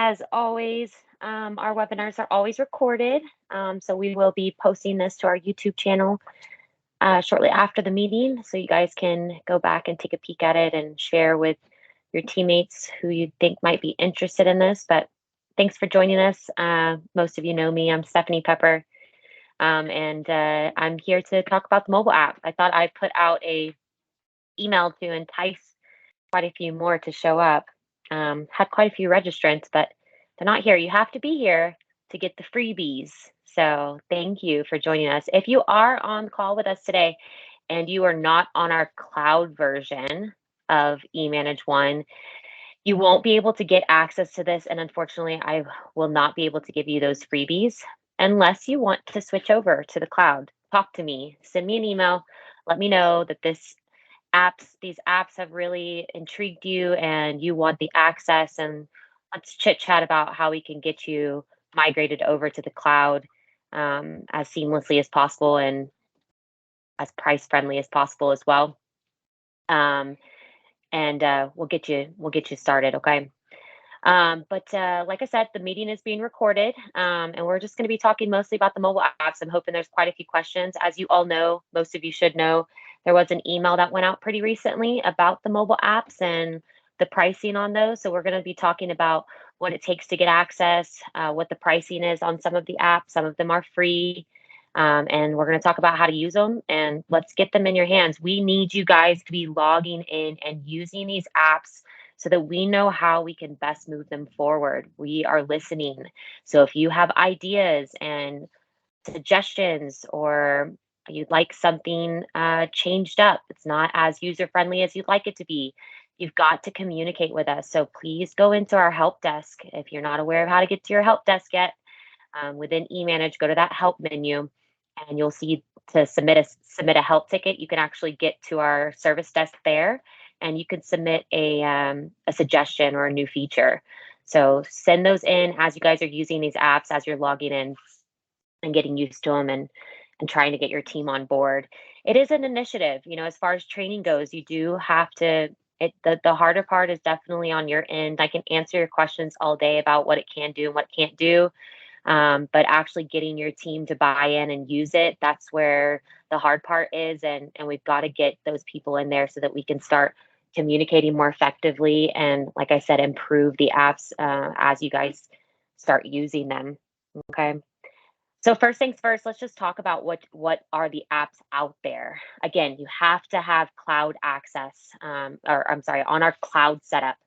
as always, our webinars are always recorded. So we will be posting this to our YouTube channel shortly after the meeting. So you guys can go back and take a peek at it and share with your teammates who you think might be interested in this. But thanks for joining us. Most of you know me. I'm Stephanie Pepper. And I'm here to talk about the mobile app. I thought I'd put out a email to entice quite a few more to show up. Had quite a few registrants, but they're not here. You have to be here to get the freebies. So thank you for joining us. If you are on call with us today and you are not on our cloud version of eManageONE, you won't be able to get access to this. And unfortunately, I will not be able to give you those freebies unless you want to switch over to the cloud. Talk to me, send me an email, let me know that these apps have really intrigued you and you want the access, and let's chit chat about how we can get you migrated over to the cloud as seamlessly as possible and as price friendly as possible as well. And we'll get you started, okay? But like I said, the meeting is being recorded, and we're just going to be talking mostly about the mobile apps. I'm hoping there's quite a few questions. As you all know, most of you should know, there was an email that went out pretty recently about the mobile apps and the pricing on those. So we're going to be talking about what it takes to get access, what the pricing is on some of the apps. Some of them are free. And we're going to talk about how to use them, and let's get them in your hands. We need you guys to be logging in and using these apps so that we know how we can best move them forward. We are listening. So if you have ideas and suggestions, or you'd like something changed up, it's not as user friendly as you'd like it to be, you've got to communicate with us. So please go into our help desk. If you're not aware of how to get to your help desk yet, within eManage, go to that help menu and you'll see to submit a help ticket. You can actually get to our service desk there, and you can submit a suggestion or a new feature. So send those in as you guys are using these apps, as you're logging in and getting used to them, and trying to get your team on board. It is an initiative, as far as training goes. You do have to, the harder part is definitely on your end. I can answer your questions all day about what it can do and what it can't do. But actually getting your team to buy in and use it, that's where the hard part is. And we've got to get those people in there so that we can start communicating more effectively. And like I said, improve the apps as you guys start using them. Okay. So first things first, let's just talk about what are the apps out there. Again, you have to have cloud access, or I'm sorry, on our cloud setup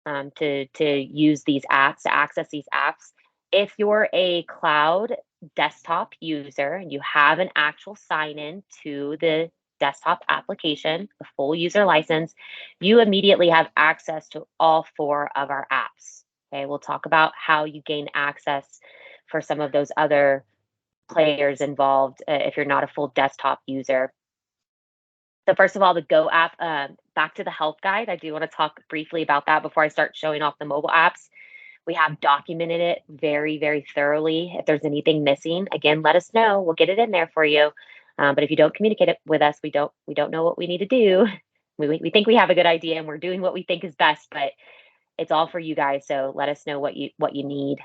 to use these apps, to access these apps. If you're a cloud desktop user and you have an actual sign in to the desktop application, the full user license, you immediately have access to all 4 of our apps. Okay, we'll talk about how you gain access for some of those other players involved if you're not a full desktop user. So first of all, the Go app, back to the help guide. I do want to talk briefly about that before I start showing off the mobile apps. We have documented it very, very thoroughly. If there's anything missing, again, let us know. We'll get it in there for you. But if you don't communicate it with us, we don't know what we need to do. We think we have a good idea and we're doing what we think is best, but it's all for you guys. So let us know what you need.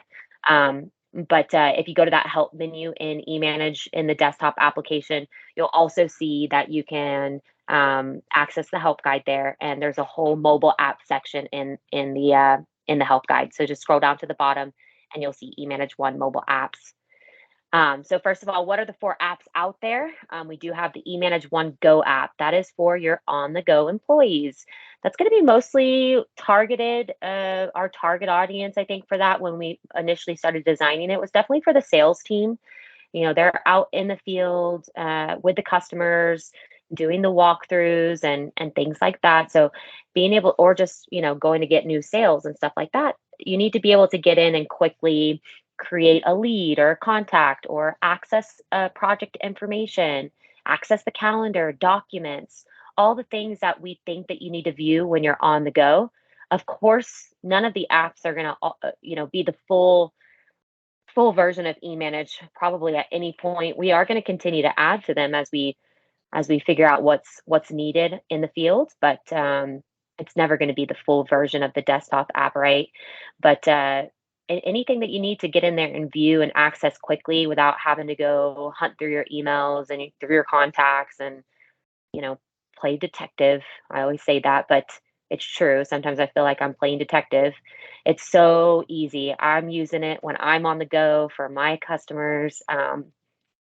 But if you go to that help menu in eManage in the desktop application, you'll also see that you can access the help guide there. And there's a whole mobile app section in the help guide. So just scroll down to the bottom and you'll see eManageONE mobile apps. So first of all, what are the 4 apps out there? We do have the eManageONE Go app. That is for your on-the-go employees. That's going to be mostly targeted, our target audience, I think, for that when we initially started designing it was definitely for the sales team. They're out in the field with the customers, doing the walkthroughs and things like that. So being able, or just, going to get new sales and stuff like that, you need to be able to get in and quickly create a lead or a contact or access project information, access the calendar, documents, all the things that we think that you need to view when you're on the go. Of course, none of the apps are going to, be the full version of eManage probably at any point. We are going to continue to add to them as we figure out what's needed in the field, but it's never going to be the full version of the desktop app, right? But anything that you need to get in there and view and access quickly without having to go hunt through your emails and through your contacts and, you know, play detective. I always say that, but it's true. Sometimes I feel like I'm playing detective. It's so easy. I'm using it when I'm on the go for my customers, and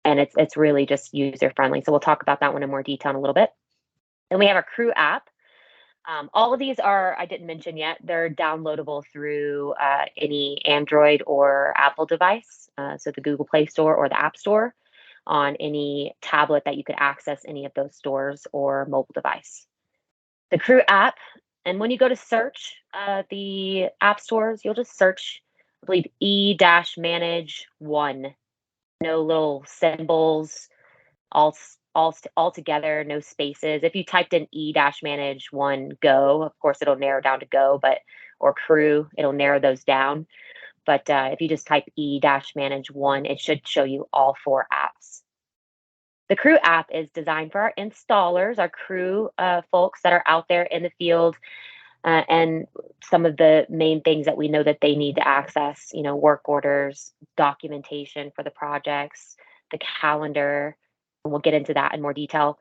it's really just user friendly. So we'll talk about that one in more detail in a little bit. Then we have our crew app. All of these are, I didn't mention yet, they're downloadable through any Android or Apple device, so the Google Play Store or the App Store on any tablet that you could access any of those stores or mobile device. The Crew app, and when you go to search the app stores, you'll just search, I believe, e-manageONE. No little symbols, all together, no spaces. If you typed in e-manageONE go, of course it'll narrow down to go, but or crew, it'll narrow those down. But if you just type e-manageONE, it should show you all 4 apps. The crew app is designed for our installers, our crew folks that are out there in the field, and some of the main things that we know that they need to access, you know, work orders, documentation for the projects, the calendar, and we'll get into that in more detail.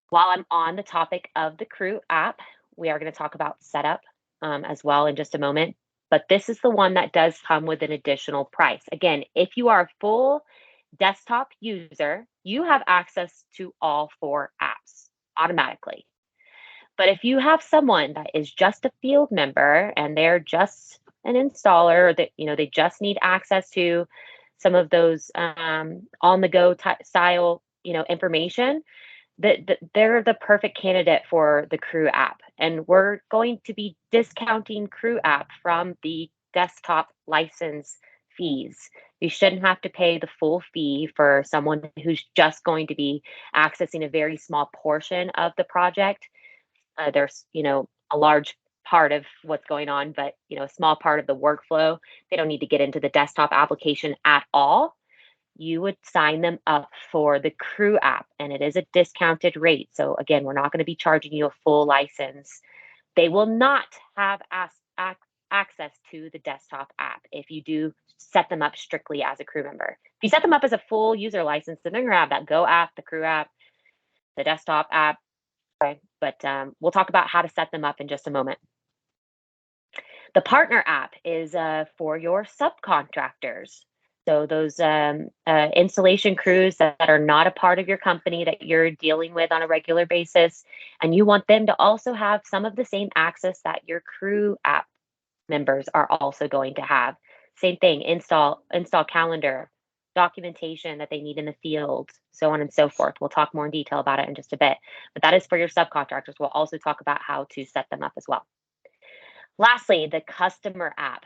While I'm on the topic of the crew app, we are going to talk about setup as well in just a moment. But this is the one that does come with an additional price. Again, if you are a full desktop user, you have access to all 4 apps automatically. But if you have someone that is just a field member and they're just an installer, that you know they just need access to some of those on the go style, you know, information, that they're the perfect candidate for the Crew app. And we're going to be discounting Crew app from the desktop license fees. You shouldn't have to pay the full fee for someone who's just going to be accessing a very small portion of the project. There's, you know, a large part of what's going on, but, you know, a small part of the workflow. They don't need to get into the desktop application at all. You would sign them up for the Crew app, and it is a discounted rate. So again, we're not going to be charging you a full license. They will not have access to the desktop app if you do set them up strictly as a crew member. If you set them up as a full user license, then they're going to have that Go app, the Crew app, the desktop app. Okay, but we'll talk about how to set them up in just a moment. The partner app is for your subcontractors. So those installation crews that are not a part of your company that you're dealing with on a regular basis, and you want them to also have some of the same access that your Crew app members are also going to have. Same thing, install calendar, documentation that they need in the field, so on and so forth. We'll talk more in detail about it in just a bit, but that is for your subcontractors. We'll also talk about how to set them up as well. Lastly, the customer app.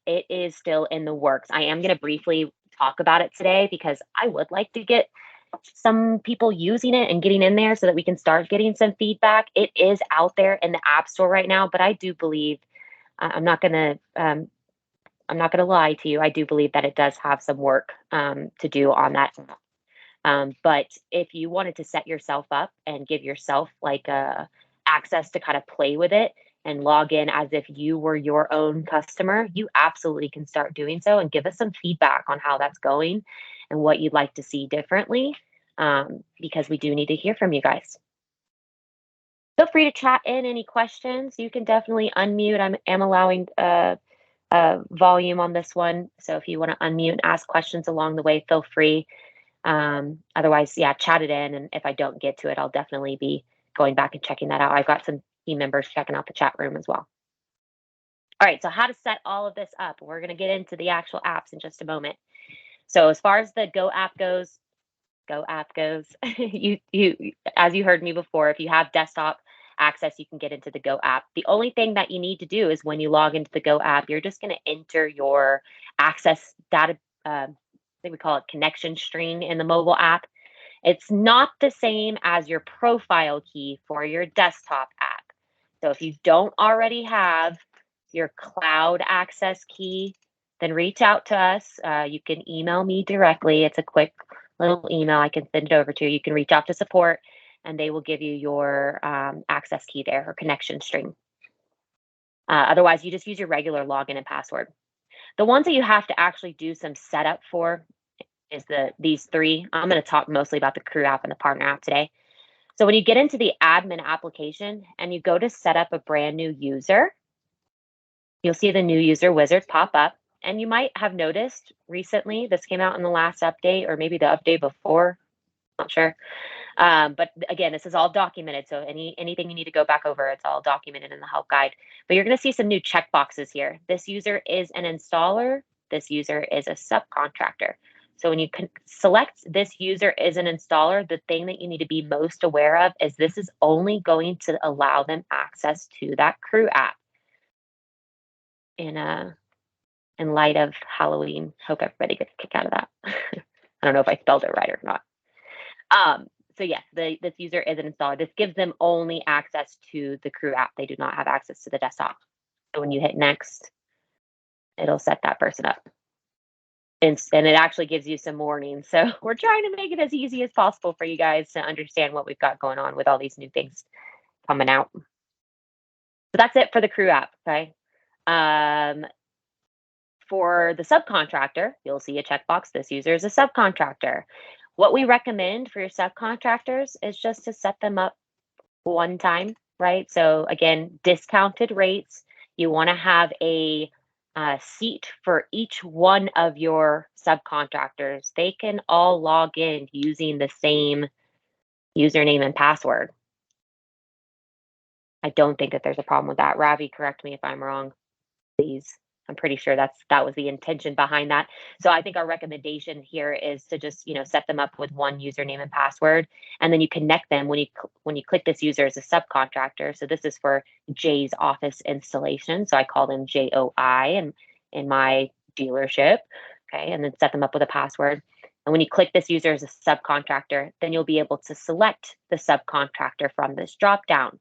It is still in the works. I am going to briefly talk about it today because I would like to get some people using it and getting in there so that we can start getting some feedback. It is out there in the App Store right now, but I do believe I'm not going to lie to you. I do believe that it does have some work to do on that. But if you wanted to set yourself up and give yourself like access to kind of play with it and log in as if you were your own customer, you absolutely can start doing so and give us some feedback on how that's going and what you'd like to see differently, because we do need to hear from you guys. Feel free to chat in any questions. You can definitely unmute. I am allowing volume on this one. So if you want to unmute and ask questions along the way, feel free. Otherwise, yeah, chat it in. And if I don't get to it, I'll definitely be going back and checking that out. I've got some team members checking out the chat room as well. All right, so how to set all of this up. We're going to get into the actual apps in just a moment. So as far as the Go app goes, you as you heard me before, if you have desktop access, you can get into the Go app. The only thing that you need to do is when you log into the Go app, you're just going to enter your access data, I think we call it connection string in the mobile app. It's not the same as your profile key for your desktop app. So if you don't already have your cloud access key, then reach out to us. You can email me directly. It's a quick little email. I can send it over to you. You can reach out to support and they will give you your access key there or connection string. Otherwise, you just use your regular login and password. The ones that you have to actually do some setup for is these three. I'm going to talk mostly about the crew app and the partner app today. So when you get into the admin application and you go to set up a brand new user, you'll see the new user wizard pop up. And you might have noticed recently, this came out in the last update or maybe the update before, not sure. But again, this is all documented. So anything you need to go back over, it's all documented in the help guide. But you're going to see some new checkboxes here. This user is an installer. This user is a subcontractor. So when you can select this user is an installer, the thing that you need to be most aware of is this is only going to allow them access to that crew app. In light of Halloween, hope everybody gets a kick out of that. I don't know if I spelled it right or not. So yes, this user is an installer. This gives them only access to the crew app. They do not have access to the desktop. So when you hit next, it'll set that person up. And it actually gives you some warnings. So we're trying to make it as easy as possible for you guys to understand what we've got going on with all these new things coming out. So that's it for the crew app, okay? For the subcontractor, you'll see a checkbox. This user is a subcontractor. What we recommend for your subcontractors is just to set them up one time, right? So again, discounted rates. You want to have a seat for each one of your subcontractors. They can all log in using the same username and password. I don't think that there's a problem with that. Ravi, correct me if I'm wrong, please. I'm pretty sure that was the intention behind that. So I think our recommendation here is to just, set them up with one username and password, and then you connect them when you click this user as a subcontractor. So this is for Jay's office installation. So I call them JOI in my dealership. Okay, and then set them up with a password. And when you click this user as a subcontractor, then you'll be able to select the subcontractor from this drop down.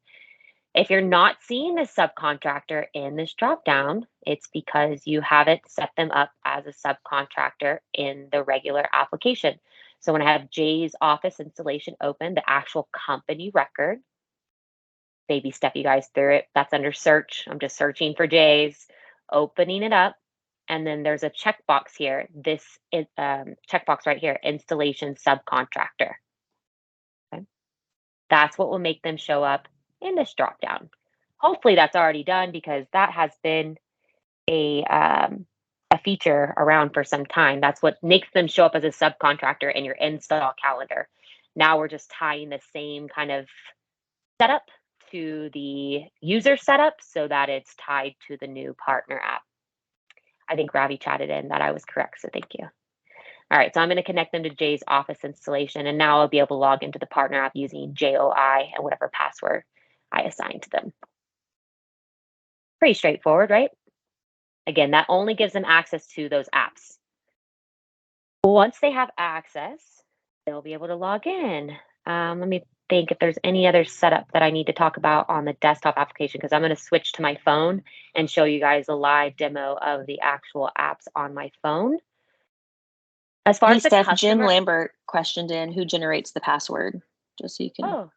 If you're not seeing the subcontractor in this dropdown, it's because you haven't set them up as a subcontractor in the regular application. So when I have Jay's office installation open, the actual company record, baby step you guys through it, that's under search. I'm just searching for Jay's, opening it up. And then there's a checkbox here. This is checkbox right here, installation subcontractor. Okay. That's what will make them show up in this drop down. Hopefully that's already done because that has been a feature around for some time. That's what makes them show up as a subcontractor in your install calendar. Now we're just tying the same kind of setup to the user setup so that it's tied to the new partner app. I think Ravi chatted in that I was correct, so thank you. All right, so I'm going to connect them to Jay's office installation, and now I'll be able to log into the partner app using JOI and whatever password I assign to them. Pretty straightforward, right? Again, that only gives them access to those apps. Once they have access, they'll be able to log in. Let me think if there's any other setup that I need to talk about on the desktop application, because I'm going to switch to my phone and show you guys a live demo of the actual apps on my phone. As far as the Steph, customer, Jim Lambert questioned in who generates the password, just so you can. Oh,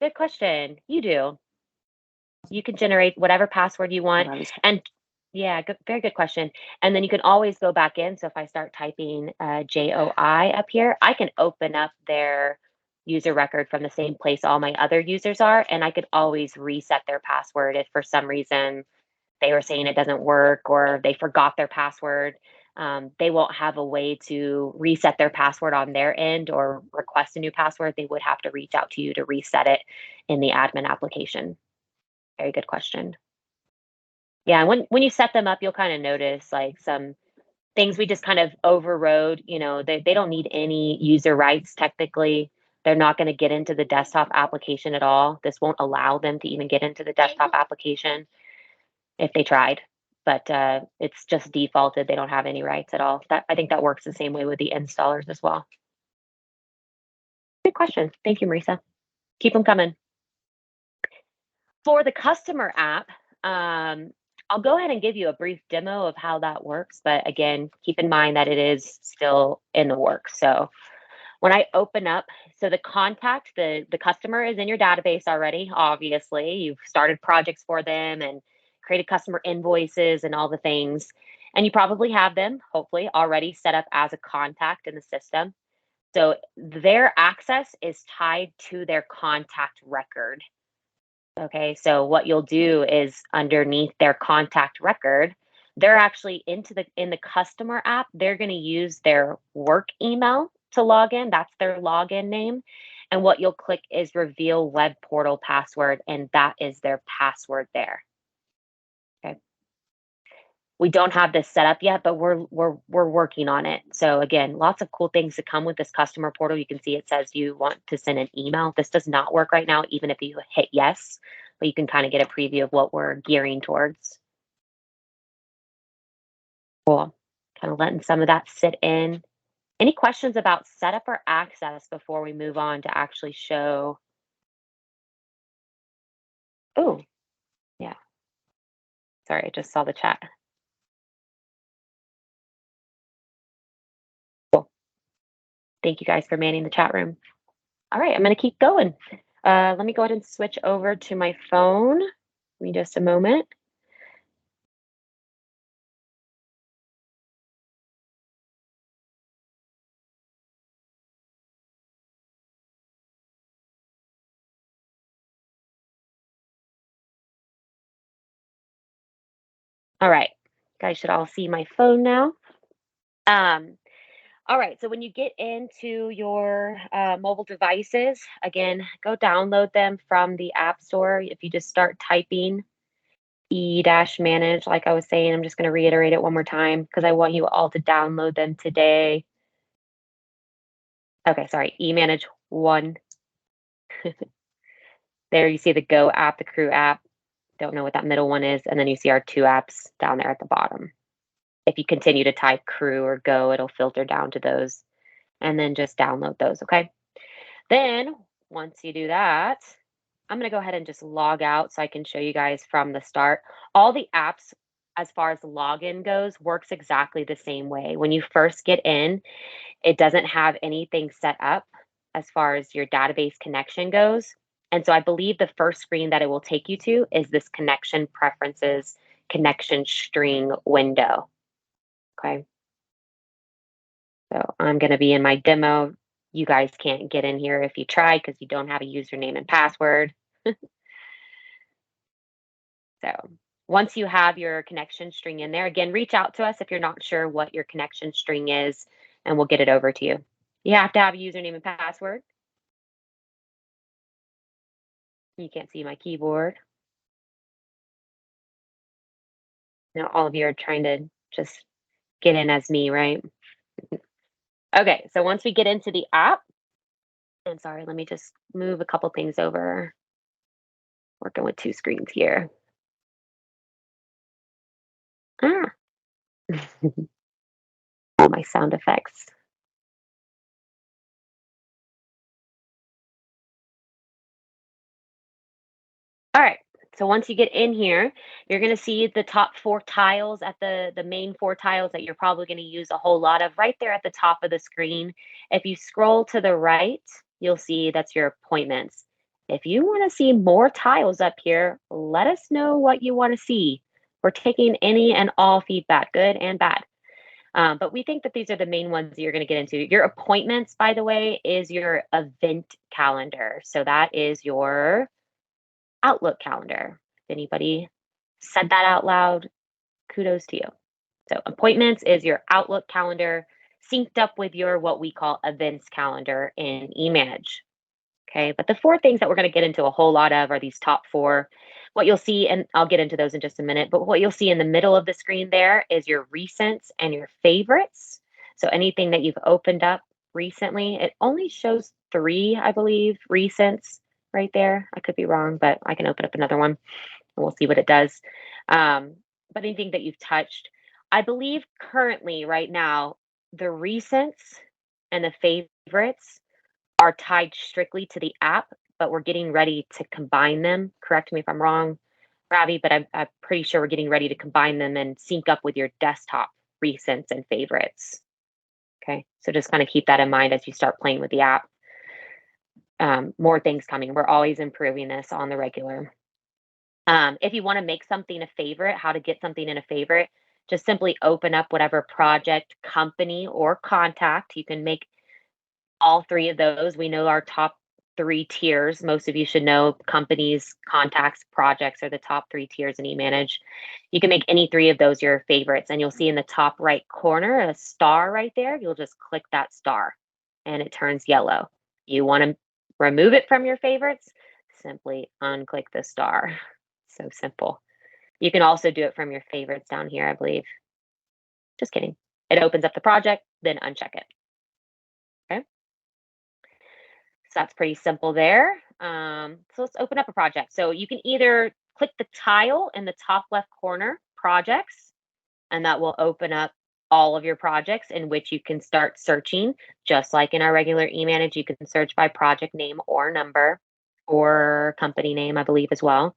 good question. You do. You can generate whatever password you want. And yeah, very good question. And then you can always go back in. So if I start typing JOI up here, I can open up their user record from the same place all my other users are. And I could always reset their password if for some reason they were saying it doesn't work or they forgot their password. They won't have a way to reset their password on their end or request a new password. They would have to reach out to you to reset it in the admin application. Very good question. Yeah, when you set them up, you'll kind of notice like some things we just kind of overrode. They don't need any user rights technically. They're not going to get into the desktop application at all. This won't allow them to even get into the desktop application if they tried. But it's just defaulted. They don't have any rights at all. I think that works the same way with the installers as well. Good question. Thank you, Marisa. Keep them coming. For the customer app, I'll go ahead and give you a brief demo of how that works. But again, keep in mind that it is still in the works. So when I open up, so the contact, the customer is in your database already, obviously. You've started projects for them and created customer invoices and all the things. And you probably have them, hopefully, already set up as a contact in the system. So their access is tied to their contact record. Okay, so what you'll do is underneath their contact record, they're actually in the customer app, they're going to use their work email to log in. That's their login name. And what you'll click is reveal web portal password, and that is their password there. Okay. We don't have this set up yet, but we're working on it. So again, lots of cool things to come with this customer portal. You can see it says you want to send an email. This does not work right now, even if you hit yes, but you can kind of get a preview of what we're gearing towards. Cool. Kind of letting some of that sit in. Any questions about setup or access before we move on to actually show? Oh, yeah. Sorry, I just saw the chat. Cool. Thank you guys for manning the chat room. All right, I'm going to keep going. Let me go ahead and switch over to my phone. Give me just a moment. All right, you guys should all see my phone now. Um, all right, so when you get into your mobile devices, again, go download them from the App Store. If you just start typing e-manage, like I was saying, I'm just going to reiterate it one more time because I want you all to download them today. Okay, sorry, e-manageONE. There you see the Go app, the Crew app. Don't know what that middle one is. And then you see our two apps down there at the bottom. If you continue to type Crew or Go, it'll filter down to those. And then just download those, okay? Then once you do that, I'm going to go ahead and just log out so I can show you guys from the start. All the apps, as far as login goes, works exactly the same way. When you first get in, it doesn't have anything set up as far as your database connection goes. And so I believe the first screen that it will take you to is this connection preferences, connection string window. Okay. So I'm going to be in my demo. You guys can't get in here if you try because you don't have a username and password. So once you have your connection string in there, again, reach out to us if you're not sure what your connection string is, and we'll get it over to you. You have to have a username and password. You can't see my keyboard. Now all of you are trying to just get in as me, right? Okay, so once we get into the app, and sorry, let me just move a couple things over. Working with two screens here. Ah, all my sound effects. All right. So once you get in here, you're going to see the top four tiles at the main four tiles that you're probably going to use a whole lot of right there at the top of the screen. If you scroll to the right, you'll see that's your appointments. If you want to see more tiles up here, let us know what you want to see. We're taking any and all feedback, good and bad. But we think that these are the main ones you're going to get into. Your appointments, by the way, is your event calendar. So that is your Outlook calendar. If anybody said that out loud, kudos to you. So appointments is your Outlook calendar synced up with your what we call events calendar in eManage. Okay, but the four things that we're going to get into a whole lot of are these top four. What you'll see, and I'll get into those in just a minute, but what you'll see in the middle of the screen there is your recents and your favorites. So anything that you've opened up recently, it only shows three, I believe, recents right there. I could be wrong, but I can open up another one and we'll see what it does. But anything that you've touched, I believe currently right now, the recents and the favorites are tied strictly to the app, but we're getting ready to combine them. Correct me if I'm wrong, Ravi, but I'm pretty sure we're getting ready to combine them and sync up with your desktop recents and favorites. Okay, so just kind of keep that in mind as you start playing with the app. More things coming. We're always improving this on the regular. If you want to make something a favorite, how to get something in a favorite, just simply open up whatever project, company, or contact. You can make all three of those. We know our top three tiers. Most of you should know companies, contacts, projects are the top three tiers in eManage. You can make any three of those your favorites, and you'll see in the top right corner a star right there. You'll just click that star and it turns yellow. You want to remove it from your favorites, simply unclick the star. So simple. You can also do it from your favorites down here, I believe. Just kidding. It opens up the project, then uncheck it. Okay. So that's pretty simple there. So let's open up a project. So you can either click the tile in the top left corner, projects, and that will open up all of your projects in which you can start searching. Just like in our regular eManage, you can search by project name or number or company name, I believe, as well.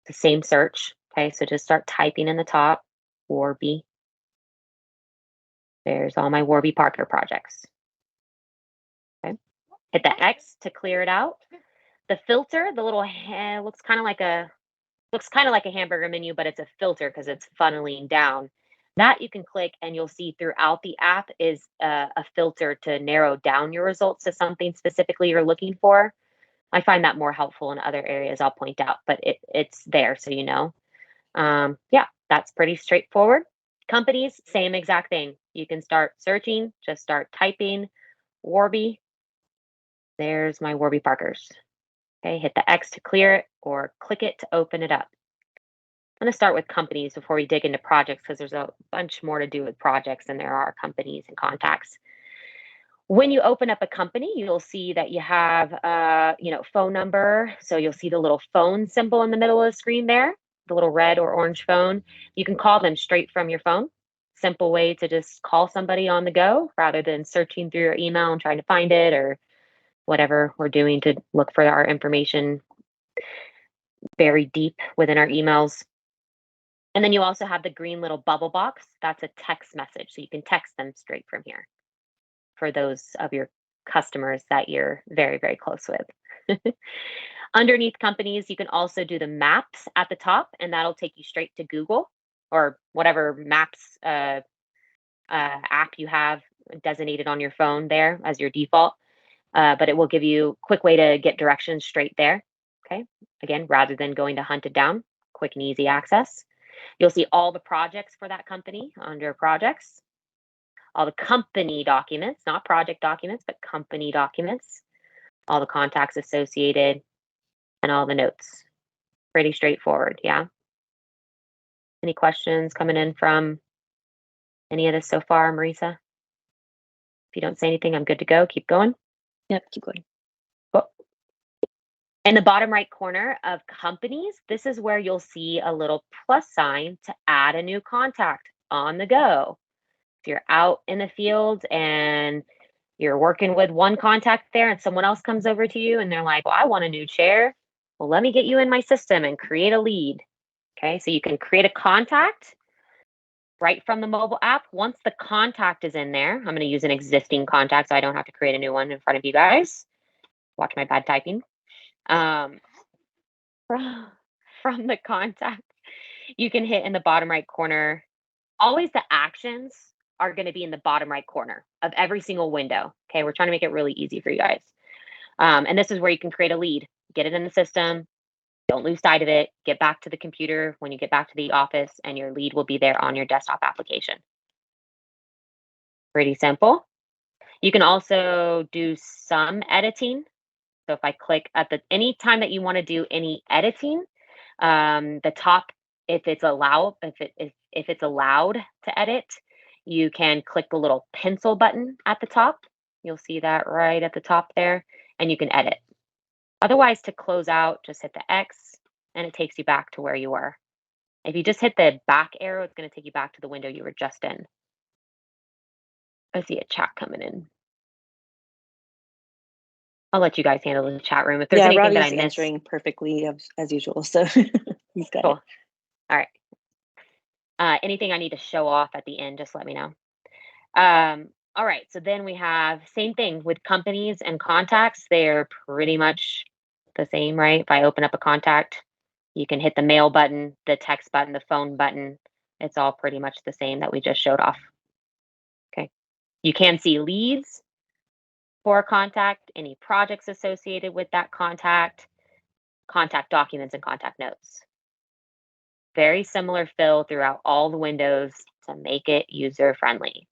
The same search. Okay, so just start typing in the top, Warby. There's all my Warby Parker projects. Okay, hit the X to clear it out. The filter, the little looks kind of like a hamburger menu, but it's a filter because it's funneling down. That you can click and you'll see throughout the app is a filter to narrow down your results to something specifically you're looking for. I find that more helpful in other areas I'll point out, but it's there so you know. Yeah, that's pretty straightforward. Companies, same exact thing. You can start searching, just start typing Warby. There's my Warby Parkers. Okay, hit the X to clear it or click it to open it up. I'm going to start with companies before we dig into projects because there's a bunch more to do with projects than there are companies and contacts. When you open up a company, you'll see that you have phone number. So you'll see the little phone symbol in the middle of the screen there, the little red or orange phone. You can call them straight from your phone. Simple way to just call somebody on the go rather than searching through your email and trying to find it or whatever we're doing to look for our information buried deep within our emails. And then you also have the green little bubble box. That's a text message. So you can text them straight from here for those of your customers that you're very, very close with. Underneath companies, you can also do the maps at the top, and that'll take you straight to Google or whatever maps app you have designated on your phone there as your default. But it will give you a quick way to get directions straight there. Okay. Again, rather than going to hunt it down, quick and easy access. You'll see all the projects for that company under projects, all the company documents, not project documents, but company documents, all the contacts associated, and all the notes. Pretty straightforward, yeah? Any questions coming in from any of this so far, Marisa? If you don't say anything, I'm good to go. Keep going. Yep, keep going. Cool. In the bottom right corner of companies, this is where you'll see a little plus sign to add a new contact on the go. If you're out in the field and you're working with one contact there and someone else comes over to you and they're like, well, I want a new chair. Well, let me get you in my system and create a lead. Okay, so you can create a contact right from the mobile app. Once the contact is in there, I'm going to use an existing contact so I don't have to create a new one in front of you guys. Watch my bad typing. From the contact, you can hit in the bottom right corner. Always the actions are going to be in the bottom right corner of every single window. Okay, we're trying to make it really easy for you guys. And this is where you can create a lead, get it in the system, don't lose sight of it, get back to the computer when you get back to the office, and your lead will be there on your desktop application. Pretty simple. You can also do some editing. So if I click at any time that you want to do any editing, the top, if it's allowed to edit, you can click the little pencil button at the top. You'll see that right at the top there, and you can edit. Otherwise, to close out, just hit the X, and it takes you back to where you were. If you just hit the back arrow, it's going to take you back to the window you were just in. I see a chat coming in. I'll let you guys handle the chat room. If there's anything that I missed. Answering perfectly as usual, so he's got cool. it. All right. Anything I need to show off at the end, just let me know. All right, so then we have same thing with companies and contacts. They're pretty much the same, right? If I open up a contact, you can hit the mail button, the text button, the phone button. It's all pretty much the same that we just showed off. Okay. You can see leads for a contact, any projects associated with that contact, contact documents, and contact notes. Very similar fill throughout all the windows to make it user friendly.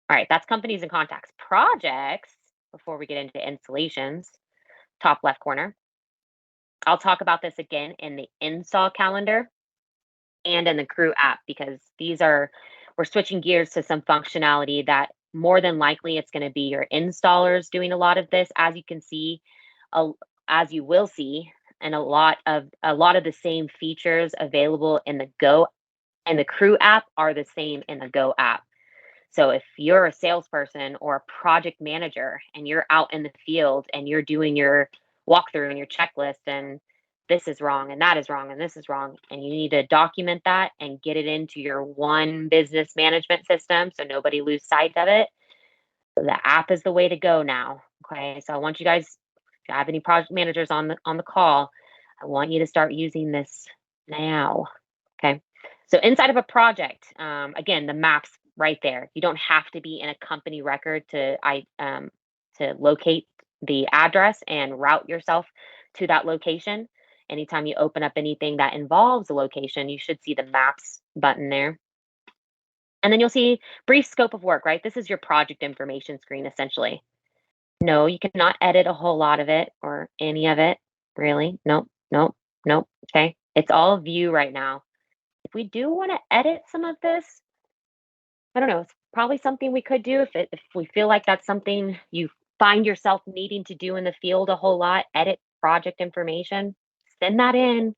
All right, that's companies and contacts. Projects, before we get into installations, top left corner. I'll talk about this again in the install calendar and in the crew app because we're switching gears to some functionality that more than likely it's going to be your installers doing a lot of this. As you can see, a- as you will see, and a lot of the same features available in the Go and the crew app are the same in the Go app. So if you're a salesperson or a project manager and you're out in the field and you're doing your walkthrough and your checklist and this is wrong and that is wrong and this is wrong and you need to document that and get it into your one business management system so nobody lose sight of it, the app is the way to go now. Okay? So I want you guys, if you have any project managers on the call, I want you to start using this now. Okay? So inside of a project, again, the maps right there. You don't have to be in a company record to locate the address and route yourself to that location. Anytime you open up anything that involves a location, you should see the maps button there. And then you'll see brief scope of work, right? This is your project information screen essentially. No, you cannot edit a whole lot of it or any of it, really. Nope, nope, nope. Okay. It's all view right now. If we do want to edit some of this, I don't know, it's probably something we could do if we feel like that's something you find yourself needing to do in the field a whole lot, edit project information, send that in.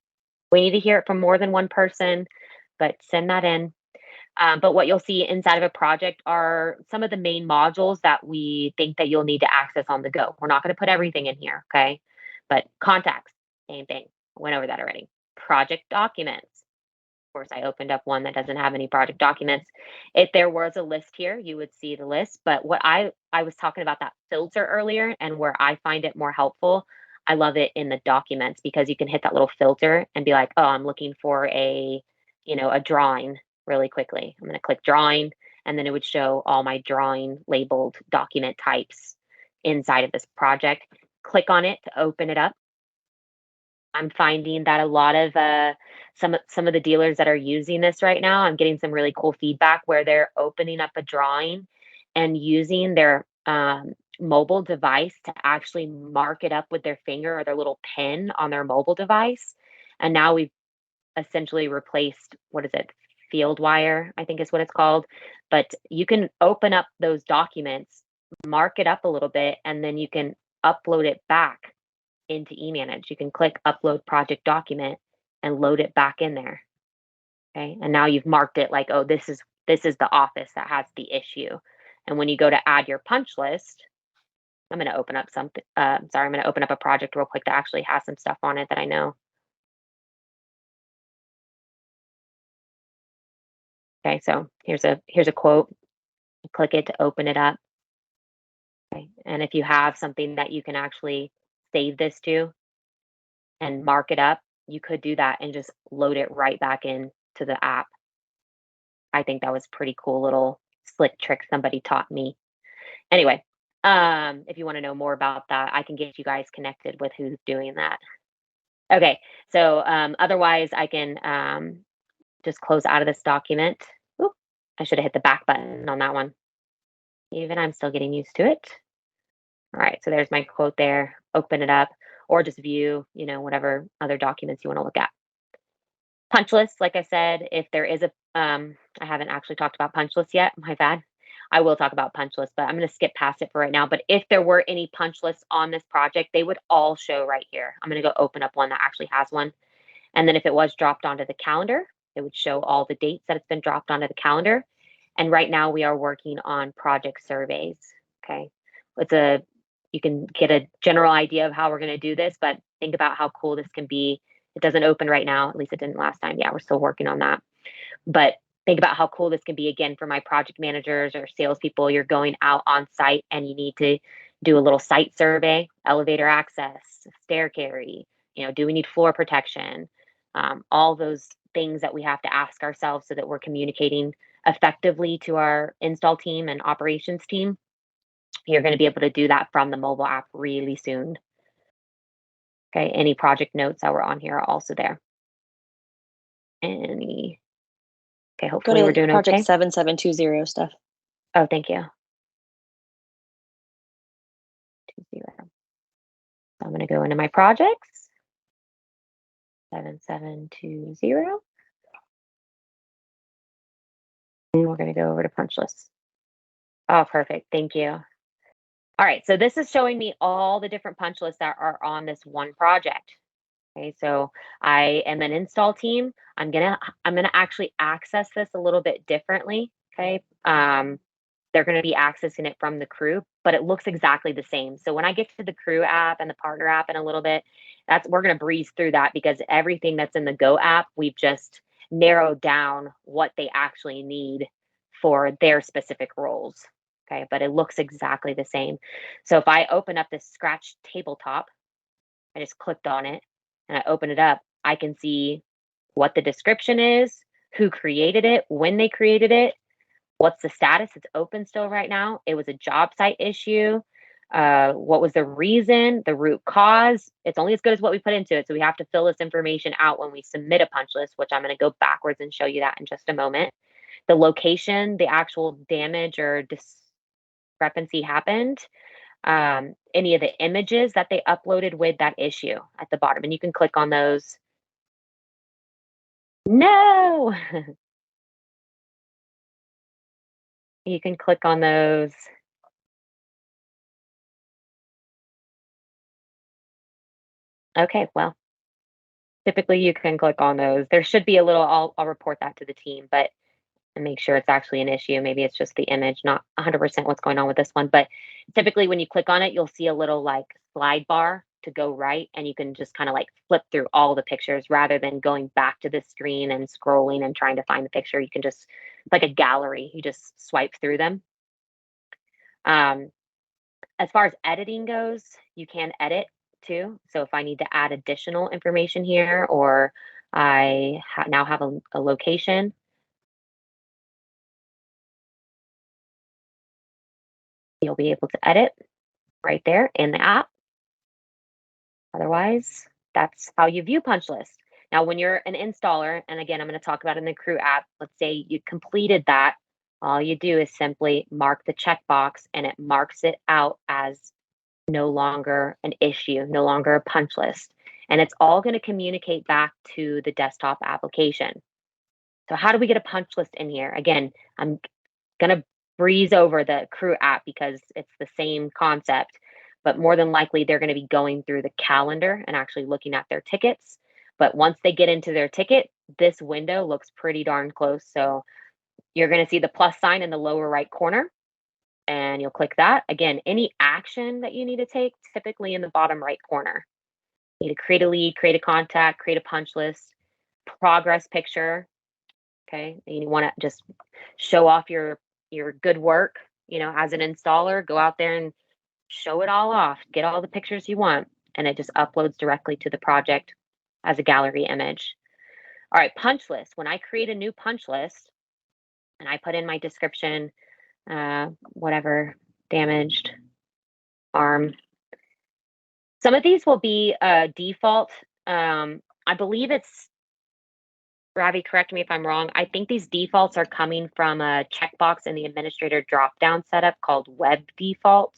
We need to hear it from more than one person, but send that in. But what you'll see inside of a project are some of the main modules that we think that you'll need to access on the go. We're not going to put everything in here, okay? But contacts, same thing. Went over that already. Project documents. Of course, I opened up one that doesn't have any project documents. If there was a list here, you would see the list. But what I was talking about that filter earlier and where I find it more helpful, I love it in the documents because you can hit that little filter and be like, oh, I'm looking for a drawing really quickly. I'm going to click drawing, and then it would show all my drawing labeled document types inside of this project. Click on it to open it up. I'm finding that a lot of some of the dealers that are using this right now, I'm getting some really cool feedback where they're opening up a drawing and using their mobile device to actually mark it up with their finger or their little pen on their mobile device. And now we've essentially replaced, what is it? Field wire, I think is what it's called. But you can open up those documents, mark it up a little bit, and then you can upload it back into eManage. You can click upload project document and load it back in there. Okay. And now you've marked it like, oh, this is the office that has the issue. And when you go to add your punch list, I'm going to open up something. I'm going to open up a project real quick that actually has some stuff on it that I know. Okay, so here's a quote. Click it to open it up. Okay. And if you have something that you can actually save this to and mark it up, you could do that and just load it right back in to the app. I think that was pretty cool little slick trick somebody taught me. Anyway, if you want to know more about that, I can get you guys connected with who's doing that. Okay, so otherwise I can just close out of this document. Oop, I should have hit the back button on that one. Even I'm still getting used to it. All right, so there's my quote there. Open it up or just view, whatever other documents you want to look at. Punch list, like I said, if there is I haven't actually talked about punch lists yet. My bad. I will talk about punch lists, but I'm going to skip past it for right now. But if there were any punch lists on this project, they would all show right here. I'm going to go open up one that actually has one. And then if it was dropped onto the calendar, it would show all the dates that it's been dropped onto the calendar. And right now we are working on project surveys. Okay. You can get a general idea of how we're going to do this, but think about how cool this can be. It doesn't open right now. At least it didn't last time. Yeah, we're still working on that. But think about how cool this can be again for my project managers or salespeople. You're going out on site and you need to do a little site survey, elevator access, stair carry. Do we need floor protection? All those things that we have to ask ourselves so that we're communicating effectively to our install team and operations team. You're going to be able to do that from the mobile app really soon. Okay, any project notes that were on here are also there. Any, okay, Go hopefully we're to doing project okay. 7720 stuff. Oh, thank you. 20. So I'm going to go into my projects. 7720. And we're going to go over to punch lists. Oh, perfect. Thank you. All right, so this is showing me all the different punch lists that are on this one project. Okay, so I am an install team. I'm gonna actually access this a little bit differently. Okay, they're gonna be accessing it from the crew, but it looks exactly the same. So when I get to the crew app and the partner app in a little bit, we're gonna breeze through that because everything that's in the Go app, we've just narrowed down what they actually need for their specific roles. Okay, but it looks exactly the same. So if I open up this Scratch tabletop, I just clicked on it and I open it up, I can see what the description is, who created it, when they created it, what's the status. It's open still right now. It was a job site issue. What was the reason, the root cause? It's only as good as what we put into it. So we have to fill this information out when we submit a punch list, which I'm going to go backwards and show you that in just a moment. The location, the actual damage or discrepancy happened, any of the images that they uploaded with that issue at the bottom. And you can click on those. No, you can click on those. Okay, well, typically you can click on those. There should be a little, I'll report that to the team, but and make sure it's actually an issue. Maybe it's just the image, not 100% what's going on with this one. But typically, when you click on it, you'll see a little like slide bar to go right, and you can just kind of like flip through all the pictures rather than going back to the screen and scrolling and trying to find the picture. You can just, it's like a gallery, you just swipe through them. As far as editing goes, you can edit too. So if I need to add additional information here, or I now have a location, you'll be able to edit right there in the app. Otherwise, that's how you view punch lists. Now, when you're an installer, and again, I'm going to talk about in the crew app, let's say you completed that, all you do is simply mark the checkbox and it marks it out as no longer an issue, no longer a punch list. And it's all going to communicate back to the desktop application. So, how do we get a punch list in here? Again, I'm going to breeze over the crew app because it's the same concept, but more than likely they're going to be going through the calendar and actually looking at their tickets. But once they get into their ticket, this window looks pretty darn close. So you're going to see the plus sign in the lower right corner and you'll click that. Again, any action that you need to take, typically in the bottom right corner. You need to create a lead, create a contact, create a punch list, progress picture. Okay. And you want to just show off your good work, as an installer, go out there and show it all off, get all the pictures you want, and it just uploads directly to the project as a gallery image. All right, punch list. When I create a new punch list and I put in my description, whatever, damaged arm. Some of these will be default. I believe it's Ravi, correct me if I'm wrong. I think these defaults are coming from a checkbox in the administrator dropdown setup called web default.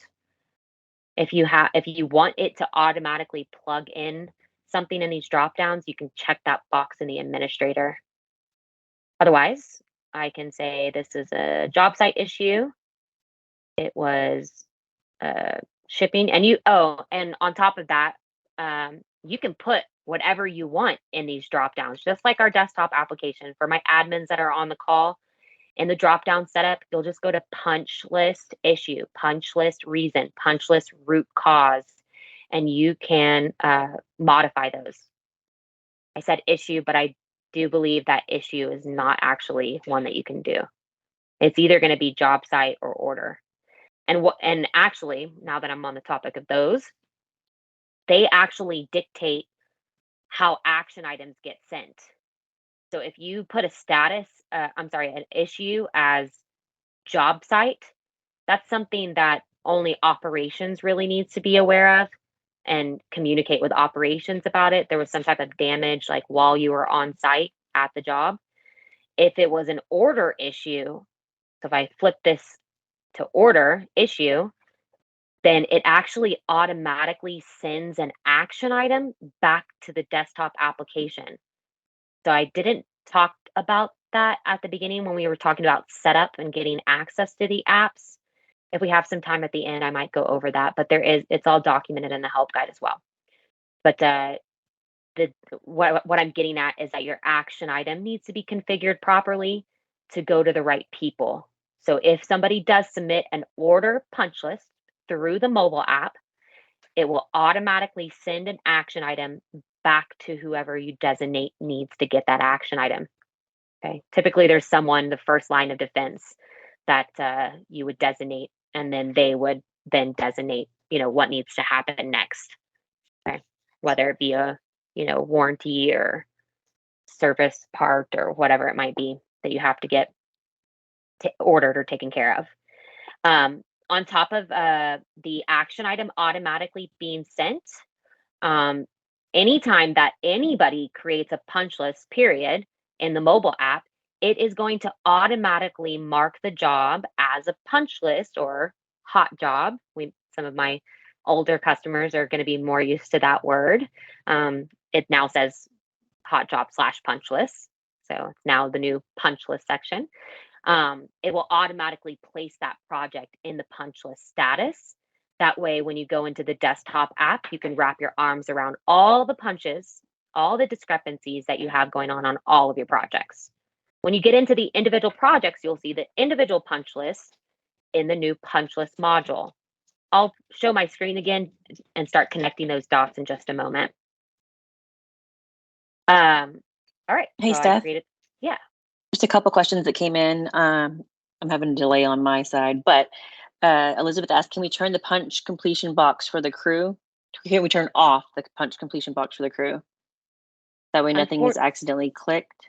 If you want it to automatically plug in something in these dropdowns, you can check that box in the administrator. Otherwise, I can say this is a job site issue. It was shipping, and and on top of that, you can put whatever you want in these dropdowns, just like our desktop application. For my admins that are on the call, in the drop down setup, you'll just go to punch list issue, punch list reason, punch list root cause, and you can modify those. I said issue, but I do believe that issue is not actually one that you can do. It's either going to be job site or order. And actually, now that I'm on the topic of those, they actually dictate how action items get sent. So if you put a an issue as job site, that's something that only operations really needs to be aware of and communicate with operations about it. There was some type of damage like while you were on site at the job. If it was an order issue, so if I flip this to order issue, then it actually automatically sends an action item back to the desktop application. So I didn't talk about that at the beginning when we were talking about setup and getting access to the apps. If we have some time at the end, I might go over that, but it's all documented in the help guide as well. But the what I'm getting at is that your action item needs to be configured properly to go to the right people. So if somebody does submit an order punch list through the mobile app, it will automatically send an action item back to whoever you designate needs to get that action item. Okay. Typically, there's someone, the first line of defense, that you would designate, and then they would then designate, what needs to happen next. Okay. Whether it be a, warranty or service part or whatever it might be that you have to get ordered or taken care of. On top of the action item automatically being sent, um, anytime that anybody creates a punch list, period, in the mobile app, it is going to automatically mark the job as a punch list or hot job. Some of my older customers are going to be more used to that word. It now says hot job / punch list. So it's now the new punch list section. It will automatically place that project in the punch list status. That way, when you go into the desktop app, you can wrap your arms around all the punches, all the discrepancies that you have going on all of your projects. When you get into the individual projects, you'll see the individual punch list in the new punch list module. I'll show my screen again and start connecting those dots in just a moment. All right. Hey, so Steph. Yeah. Just a couple questions that came in. I'm having a delay on my side, but Elizabeth asked, can we turn the punch completion box for the crew? Can we turn off the punch completion box for the crew? That way nothing is accidentally clicked.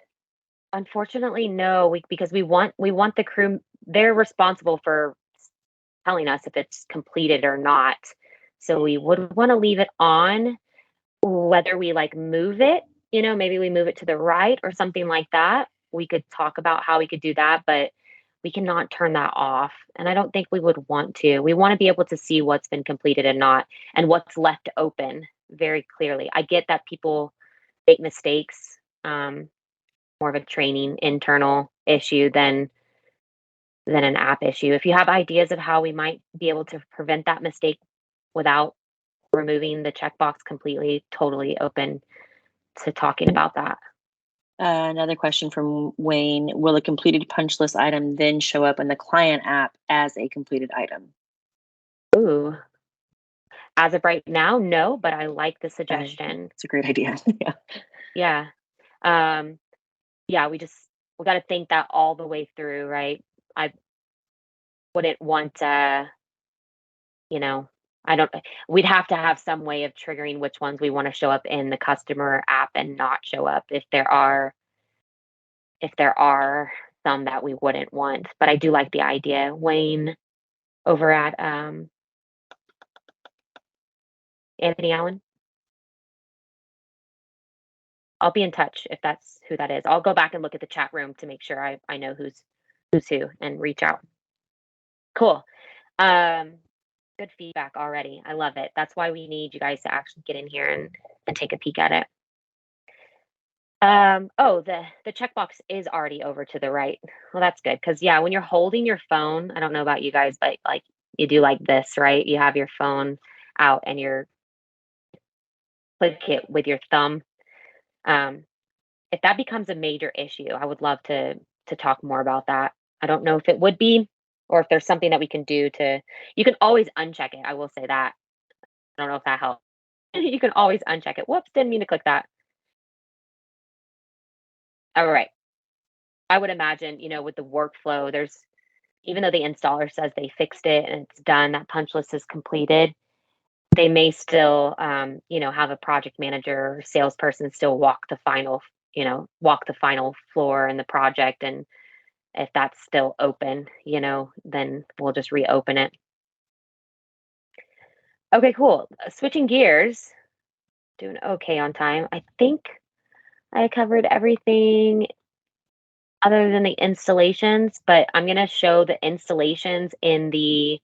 Unfortunately, no, because we want the crew. They're responsible for telling us if it's completed or not. So we would want to leave it on, whether we like move it, maybe we move it to the right or something like that. We could talk about how we could do that, but we cannot turn that off. And I don't think we would want to. We want to be able to see what's been completed and not, and what's left open very clearly. I get that people make mistakes, more of a training internal issue than an app issue. If you have ideas of how we might be able to prevent that mistake without removing the checkbox completely, totally open to talking about that. Another question from Wayne. Will a completed punch list item then show up in the client app as a completed item? Ooh. As of right now, no, but I like the suggestion. It's a great idea. Yeah. Yeah, we got to think that all the way through, right? I wouldn't want we'd have to have some way of triggering which ones we want to show up in the customer app and not show up if there are some that we wouldn't want. But I do like the idea. Wayne over at Anthony Allen. I'll be in touch if that's who that is. I'll go back and look at the chat room to make sure I know who's who and reach out. Cool. Good feedback already. I love it. That's why we need you guys to actually get in here and take a peek at it. The checkbox is already over to the right. Well, that's good because when you're holding your phone, I don't know about you guys, but like you do like this, right? You have your phone out and you're click it with your thumb. If that becomes a major issue, I would love to talk more about that. I don't know if it would be, or if there's something that we can do you can always uncheck it. I will say that. I don't know if that helps. You can always uncheck it. Whoops, didn't mean to click that. All right. I would imagine, with the workflow, even though the installer says they fixed it and it's done, that punch list is completed, they may still, have a project manager or salesperson still walk the final, walk the final floor in the project. And if that's still open, then we'll just reopen it. Okay, cool. Switching gears, doing okay on time. I think I covered everything other than the installations, but I'm going to show the installations in the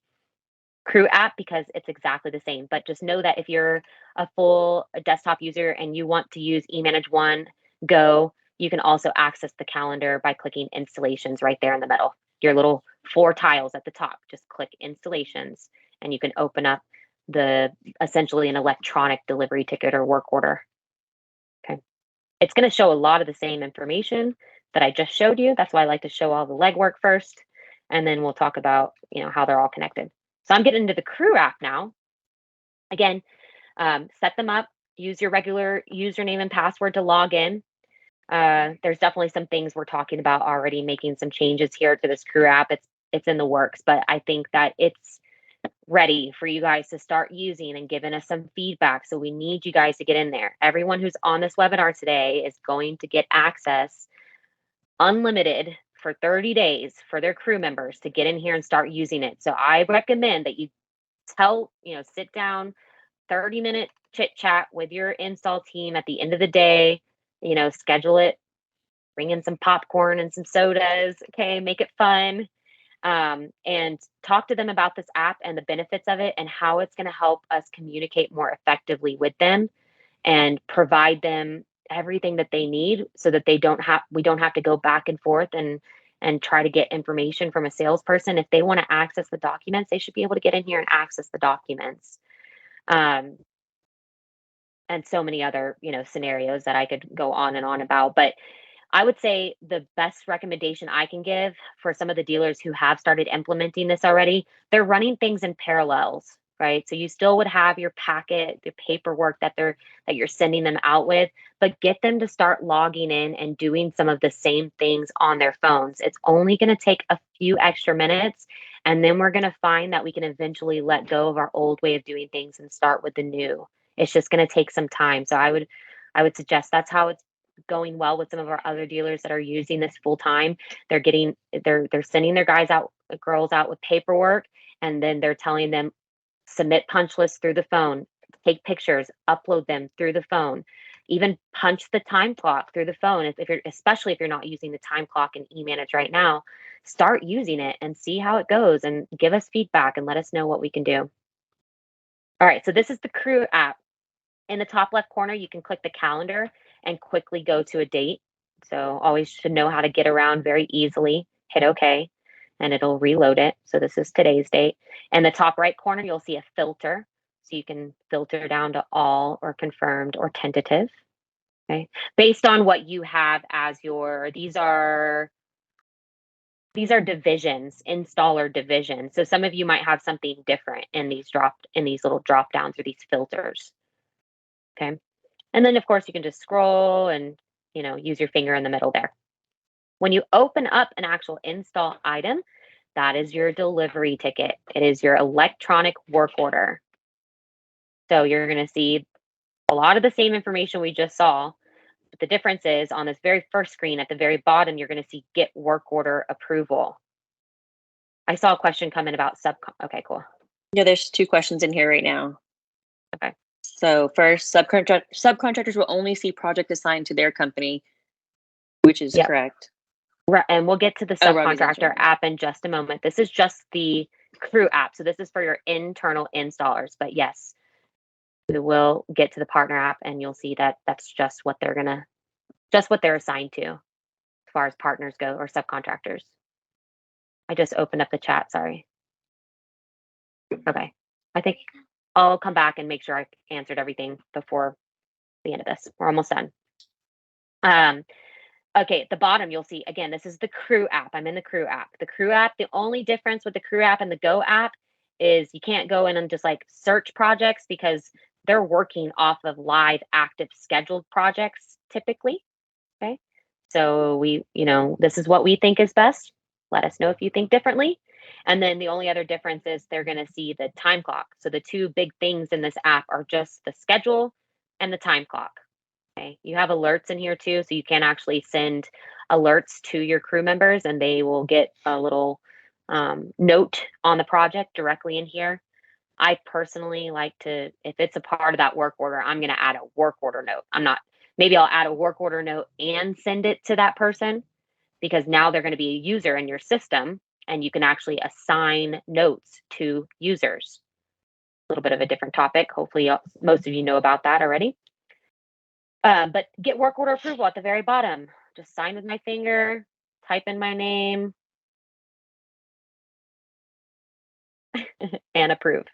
Crew app because it's exactly the same. But just know that if you're a full desktop user and you want to use eManageONE Go, you can also access the calendar by clicking installations right there in the middle. Your little 4 tiles at the top, just click installations and you can open up the essentially an electronic delivery ticket or work order. Okay. It's going to show a lot of the same information that I just showed you. That's why I like to show all the legwork first, and then we'll talk about how they're all connected. So I'm getting into the Crew app now. Again, set them up. Use your regular username and password to log in. There's definitely some things we're talking about already, making some changes here to this Crew app. It's in the works, but I think that it's ready for you guys to start using and giving us some feedback. So we need you guys to get in there. Everyone who's on this webinar today is going to get access unlimited for 30 days for their crew members to get in here and start using it. So I recommend that you sit down, 30-minute chit chat with your install team at the end of the day, schedule it, bring in some popcorn and some sodas. Okay. Make it fun. And talk to them about this app and the benefits of it and how it's going to help us communicate more effectively with them and provide them everything that they need so that we don't have to go back and forth and try to get information from a salesperson. If they want to access the documents, they should be able to get in here and access the documents. And so many other, scenarios that I could go on and on about. But I would say the best recommendation I can give for some of the dealers who have started implementing this already, they're running things in parallels, right? So you still would have your packet, the paperwork that you're sending them out with, but get them to start logging in and doing some of the same things on their phones. It's only going to take a few extra minutes, and then we're going to find that we can eventually let go of our old way of doing things and start with the new. It's just going to take some time. So I would suggest that's how it's going well with some of our other dealers that are using this full time. They're sending their girls out with paperwork, and then they're telling them submit punch lists through the phone, take pictures, upload them through the phone, even punch the time clock through the phone. Especially if you're not using the time clock in eManage right now, start using it and see how it goes and give us feedback and let us know what we can do. All right, so this is the Crew app. In the top left corner, you can click the calendar and quickly go to a date. So always should know how to get around very easily. Hit OK, and it'll reload it. So this is today's date. In the top right corner, you'll see a filter. So you can filter down to all or confirmed or tentative. Okay, based on what you have as these are divisions, installer divisions. So some of you might have something different in these little drop downs or these filters. Okay. And then of course you can just scroll and, use your finger in the middle there. When you open up an actual install item, that is your delivery ticket. It is your electronic work order. So you're going to see a lot of the same information we just saw. But the difference is on this very first screen at the very bottom, you're going to see get work order approval. I saw a question come in about Okay, cool. Yeah, there's 2 questions in here right now. Okay. So first, subcontractors will only see project assigned to their company, which is correct. Right, and we'll get to the subcontractor app in just a moment. This is just the Crew app. So this is for your internal installers. But yes, we will get to the partner app and you'll see that that's just what they're assigned to as far as partners go or subcontractors. I just opened up the chat, sorry. Okay. I think I'll come back and make sure I answered everything before the end of this. We're almost done. Okay, at the bottom, you'll see, again, this is the Crew app. I'm in the Crew app. The Crew app, the only difference with the Crew app and the Go app is you can't go in and just search projects because they're working off of live, active, scheduled projects typically. Okay. So this is what we think is best. Let us know if you think differently. And then the only other difference is they're going to see the time clock. So the 2 big things in this app are just the schedule and the time clock. Okay. You have alerts in here too, so you can actually send alerts to your crew members and they will get a little note on the project directly in here. I personally like to, if it's a part of that work order, I'm going to add a work order note. Maybe I'll add a work order note and send it to that person because now they're going to be a user in your system and you can actually assign notes to users. A little bit of a different topic. Hopefully, most of you know about that already. But get work order approval at the very bottom. Just sign with my finger, type in my name, and approve.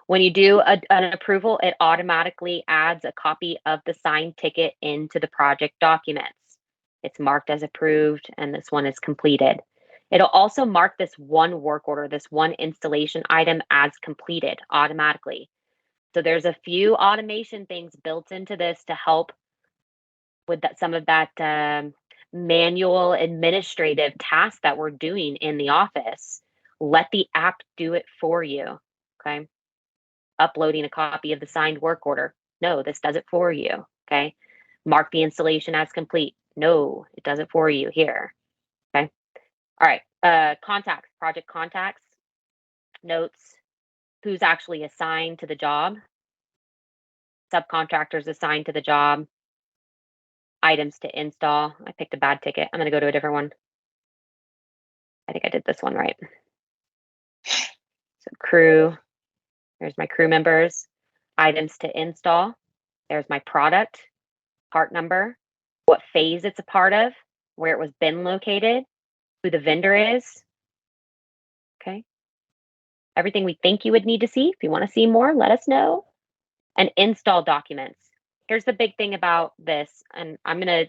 When you do an approval, it automatically adds a copy of the signed ticket into the project documents. It's marked as approved, and this one is completed. It'll also mark this one work order, this one installation item as completed automatically. So there's a few automation things built into this to help with some of that manual administrative tasks that we're doing in the office. Let the app do it for you. Okay. Uploading a copy of the signed work order. No, this does it for you. Okay. Mark the installation as complete. No, it does it for you here. Okay. All right. Contacts, project contacts, notes, who's actually assigned to the job, subcontractors assigned to the job, items to install. I picked a bad ticket. I'm going to go to a different one. I think I did this one right. So crew, there's my crew members, items to install. There's my product, part number, what phase it's a part of, where it was bin located, who the vendor is. Okay. Everything we think you would need to see. If you want to see more, let us know. And install documents. Here's the big thing about this, and I'm going to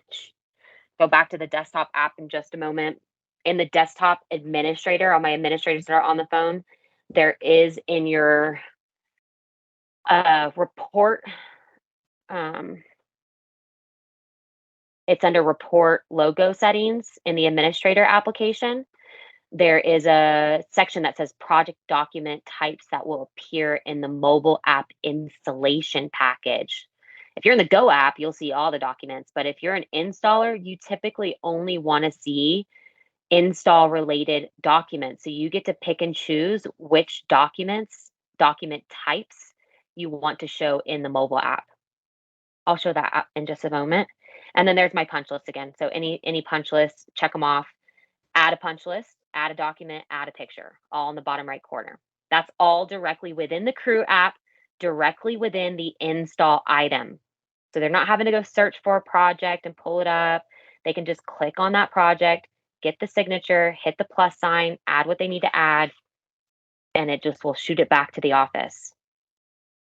go back to the desktop app in just a moment. In the desktop administrator, all my administrators that are on the phone, there is in your report, it's under report logo settings in the administrator application. There is a section that says project document types that will appear in the mobile app installation package. If you're in the Go app, you'll see all the documents, but if you're an installer, you typically only want to see install related documents. So you get to pick and choose which document types you want to show in the mobile app. I'll show that in just a moment. And then there's my punch list again. So any punch list, check them off. Add a punch list, add a document, add a picture, all in the bottom right corner. That's all directly within the Crew app, directly within the install item. So they're not having to go search for a project and pull it up. They can just click on that project, get the signature, hit the plus sign, add what they need to add, and it just will shoot it back to the office.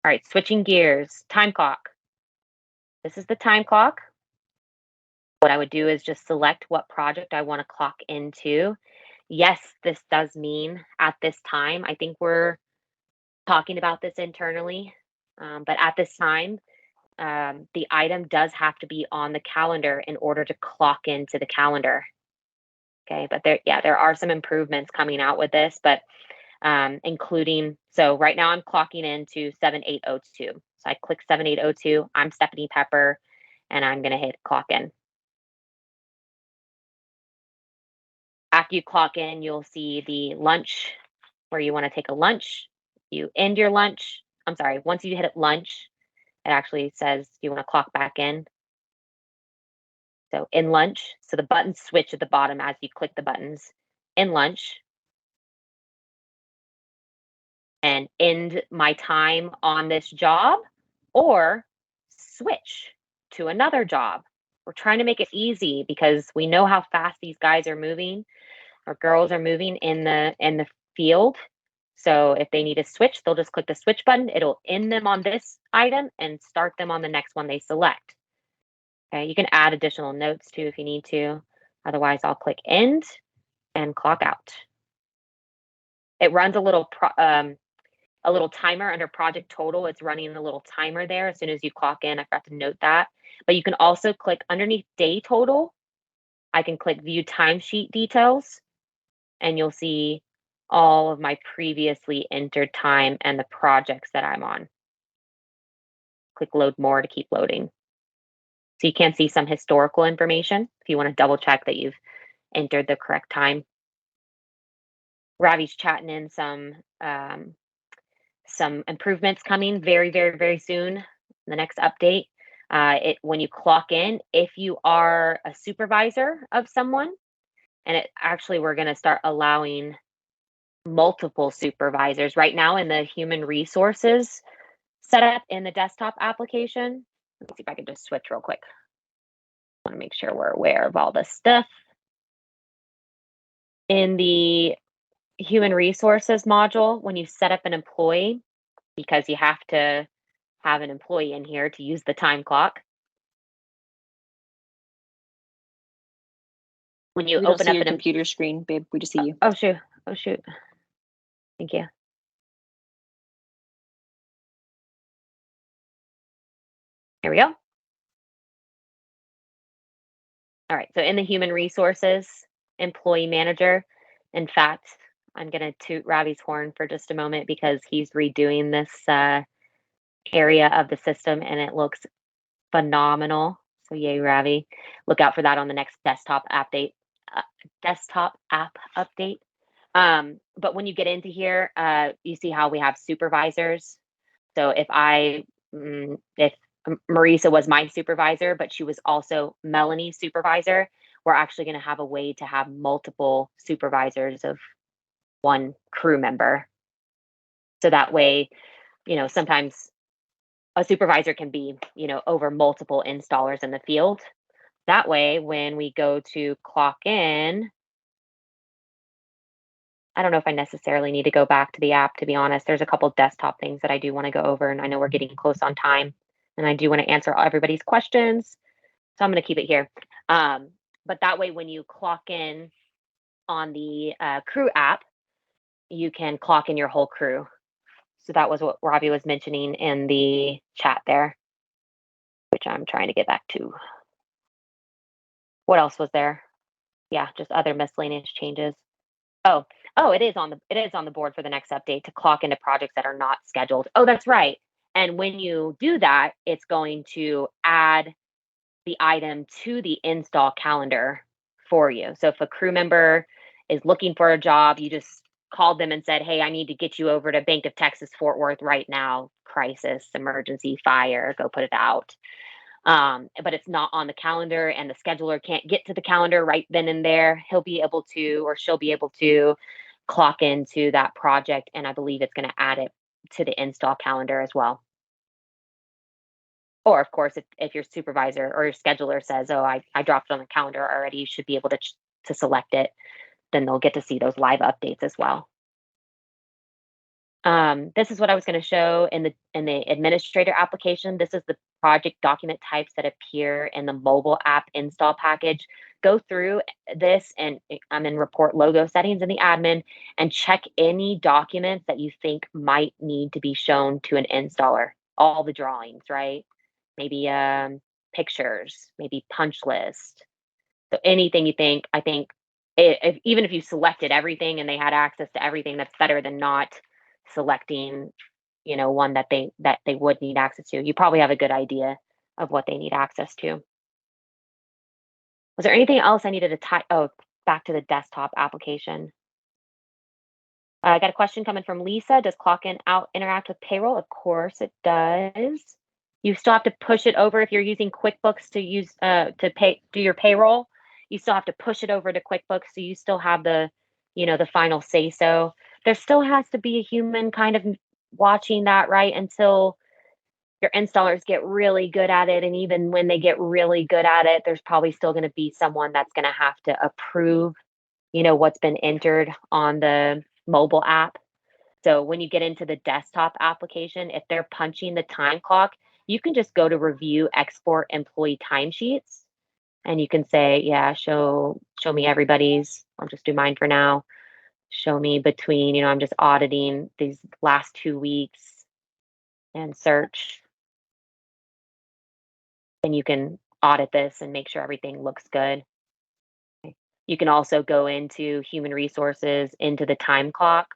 All right, switching gears, time clock. This is the time clock. What I would do is just select what project I want to clock into. Yes, this does mean at this time, I think we're talking about this internally, but at this time, the item does have to be on the calendar in order to clock into the calendar. Okay, but there are some improvements coming out with this, but including, so right now I'm clocking into 7802. So I click 7802, I'm Stephanie Pepper, and I'm gonna hit clock in. After you clock in, you'll see the lunch where you want to take a lunch. You end your lunch. I'm sorry, once you hit lunch, it actually says you want to clock back in. So in lunch, so the buttons switch at the bottom as you click the buttons. In lunch, and end my time on this job, or switch to another job. We're trying to make it easy because we know how fast these guys are moving or girls are moving in the field. So if they need to switch, they'll just click the switch button. It'll end them on this item and start them on the next one they select. Okay, you can add additional notes too if you need to. Otherwise, I'll click end and clock out. It runs a little timer under project total. It's running a little timer there as soon as you clock in. I forgot to note that. But you can also click underneath day total. I can click view timesheet details, and you'll see all of my previously entered time and the projects that I'm on. Click load more to keep loading. So you can see some historical information if you want to double check that you've entered the correct time. Ravi's chatting in some improvements coming very, very, very soon. The next update. It when you clock in, if you are a supervisor of someone, and it actually we're going to start allowing multiple supervisors right now in the human resources setup in the desktop application. Let me see if I can just switch real quick. I want to make sure we're aware of all this stuff. In the human resources module, when you set up an employee, because you have to have an employee in here to use the time clock. When you We don't open see up your an computer screen, babe. We just see you. oh shoot, oh shoot. Thank you. Here we go. All right, so in the human resources employee manager, in fact, I'm going to toot Ravi's horn for just a moment because he's redoing this area of the system and it looks phenomenal. So yay, Ravi. Look out for that on the next desktop update. Desktop app update. But when you get into here, you see how we have supervisors. So if Marisa was my supervisor, but she was also Melanie's supervisor, we're actually going to have a way to have multiple supervisors of one crew member. So that way, sometimes a supervisor can be, over multiple installers in the field. That way, when we go to clock in, I don't know if I necessarily need to go back to the app, to be honest. There's a couple desktop things that I do want to go over, and I know we're getting close on time, and I do want to answer everybody's questions. So I'm going to keep it here. But that way, when you clock in on the crew app, you can clock in your whole crew. So that was what Ravi was mentioning in the chat there, which I'm trying to get back to. What else was there? Yeah, just other miscellaneous changes. Oh, it is on the board for the next update to clock into projects that are not scheduled. Oh, that's right. And when you do that, it's going to add the item to the install calendar for you. So if a crew member is looking for a job, you just called them and said, "Hey, I need to get you over to Bank of Texas Fort Worth right now. Crisis, emergency, fire, go put it out." But it's not on the calendar and the scheduler can't get to the calendar right then and there. He'll be able to, or she'll be able to clock into that project. And I believe it's going to add it to the install calendar as well. Or of course, if your supervisor or your scheduler says, "Oh, I dropped it on the calendar already," you should be able to select it. Then they'll get to see those live updates as well. This is what I was going to show in the administrator application. This is the project document types that appear in the mobile app install package. Go through this and I'm in report logo settings in the admin and check any documents that you think might need to be shown to an installer. All the drawings, right? Maybe pictures, maybe punch list. So anything you think, I think even if you selected everything and they had access to everything, that's better than not selecting, one that they would need access to. You probably have a good idea of what they need access to. Was there anything else I needed to tie? Oh, back to the desktop application. I got a question coming from Lisa. Does clock in out interact with payroll? Of course it does. You still have to push it over if you're using QuickBooks to use do your payroll. You still have to push it over to QuickBooks, so you still have the final say so. There still has to be a human kind of watching that, right? Until your installers get really good at it. And even when they get really good at it, there's probably still going to be someone that's going to have to approve, what's been entered on the mobile app. So when you get into the desktop application, if they're punching the time clock, you can just go to review export employee timesheets and you can say, yeah, show me everybody's. I'll just do mine for now. Show me between, I'm just auditing these last 2 weeks and search. And you can audit this and make sure everything looks good. You can also go into human resources, into the time clock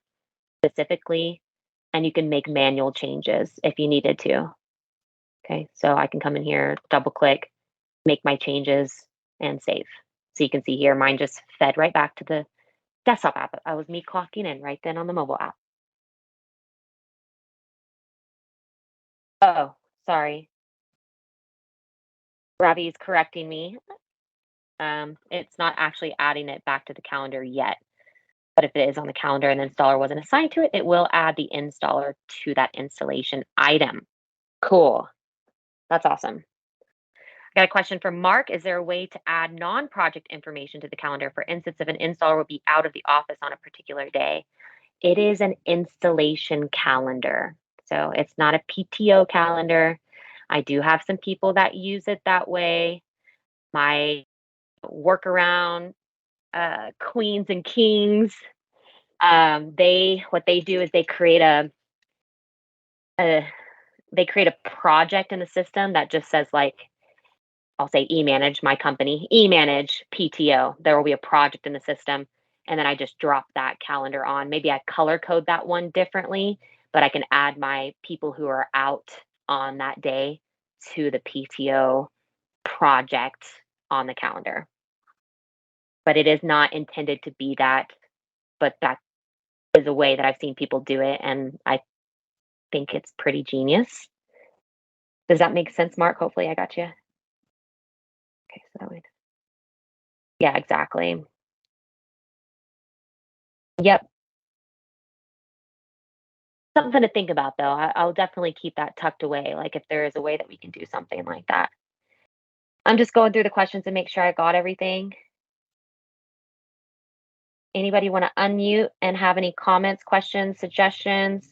specifically, and you can make manual changes if you needed to. Okay, so I can come in here, double click, make my changes and save. So you can see here, mine just fed right back to the desktop app. I was me clocking in right then on the mobile app. Oh, sorry. Ravi is correcting me. It's not actually adding it back to the calendar yet. But if it is on the calendar and the installer wasn't assigned to it, it will add the installer to that installation item. Cool. That's awesome. I got a question from Mark. Is there a way to add non-project information to the calendar? For instance, if an installer will be out of the office on a particular day, it is an installation calendar. So it's not a PTO calendar. I do have some people that use it that way. My workaround queens and kings, they what they do is a they create a project in the system that just says like I'll say e-manage my company, e-manage PTO. There will be a project in the system. And then I just drop that calendar on. Maybe I color code that one differently, but I can add my people who are out on that day to the PTO project on the calendar. But it is not intended to be that, but that is a way that I've seen people do it. And I think it's pretty genius. Does that make sense, Mark? Hopefully I got you. Okay, so that way. Yeah, exactly. Yep. Something to think about though. I'll definitely keep that tucked away, like, if there is a way that we can do something like that. I'm just going through the questions and make sure I got everything. Anybody wanna unmute and have any comments, questions, suggestions?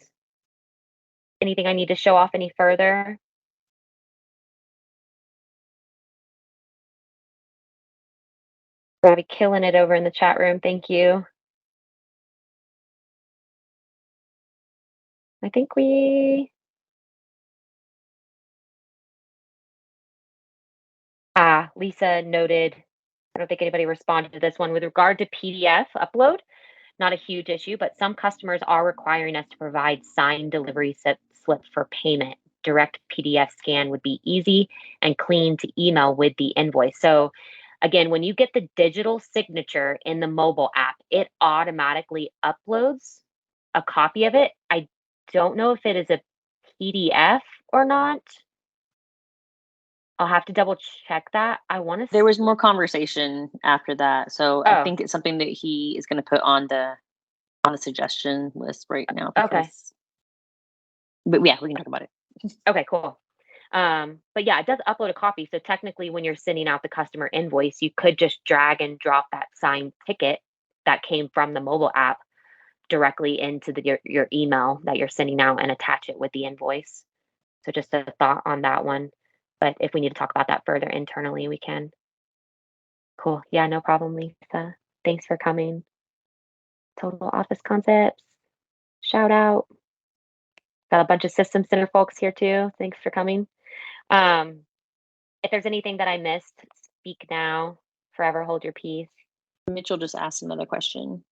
Anything I need to show off any further? We're gonna be killing it over in the chat room, thank you. I think Lisa noted, I don't think anybody responded to this one. With regard to PDF upload, not a huge issue, but some customers are requiring us to provide signed delivery slip for payment. Direct PDF scan would be easy and clean to email with the invoice. So, again, when you get the digital signature in the mobile app, it automatically uploads a copy of it. I don't know if it is a PDF or not. I'll have to double check that. I want to. There was more conversation after that, so I Oh, think it's something that he is going to put on the suggestion list right now okay. because. But yeah, we can talk about it. Okay, cool. But yeah, it does upload a copy. So technically, when you're sending out the customer invoice, you could just drag and drop that signed ticket that came from the mobile app directly into your email that you're sending out and attach it with the invoice. So just a thought on that one. But if we need to talk about that further internally, we can. Cool. Yeah, no problem, Lisa. Thanks for coming. Total Office Concepts. Shout out. Got a bunch of System Center folks here too. Thanks for coming. Um, if there's anything that I missed, speak now. Forever hold your peace. Mitchell just asked another question.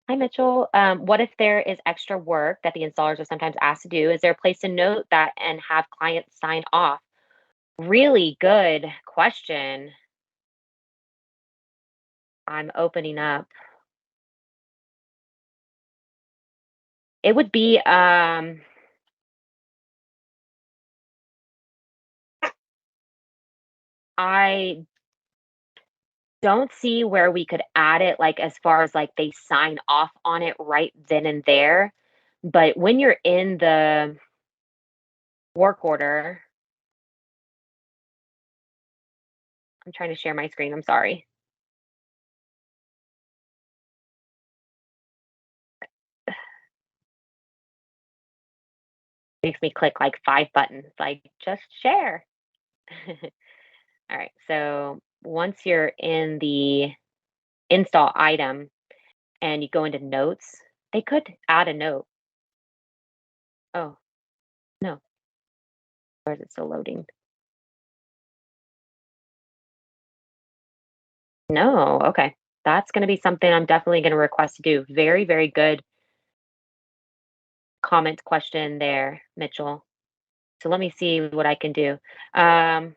Hi, Mitchell. What if there is extra work that the installers are sometimes asked to do? Is there a place to note that and have clients sign off? Really good question. I'm opening up. It would be I don't see where we could add it, like, as far as, like, they sign off on it right then and there, but when you're in the work order, I'm trying to share my screen, I'm sorry. Makes me click, like, 5 buttons, like, "Just share." Alright, so once you're in the install item and you go into notes, they could add a note. Oh, no. Or is it still loading? No, okay. That's gonna be something I'm definitely gonna request to do. Very, very good comment question there, Mitchell. So let me see what I can do. Um,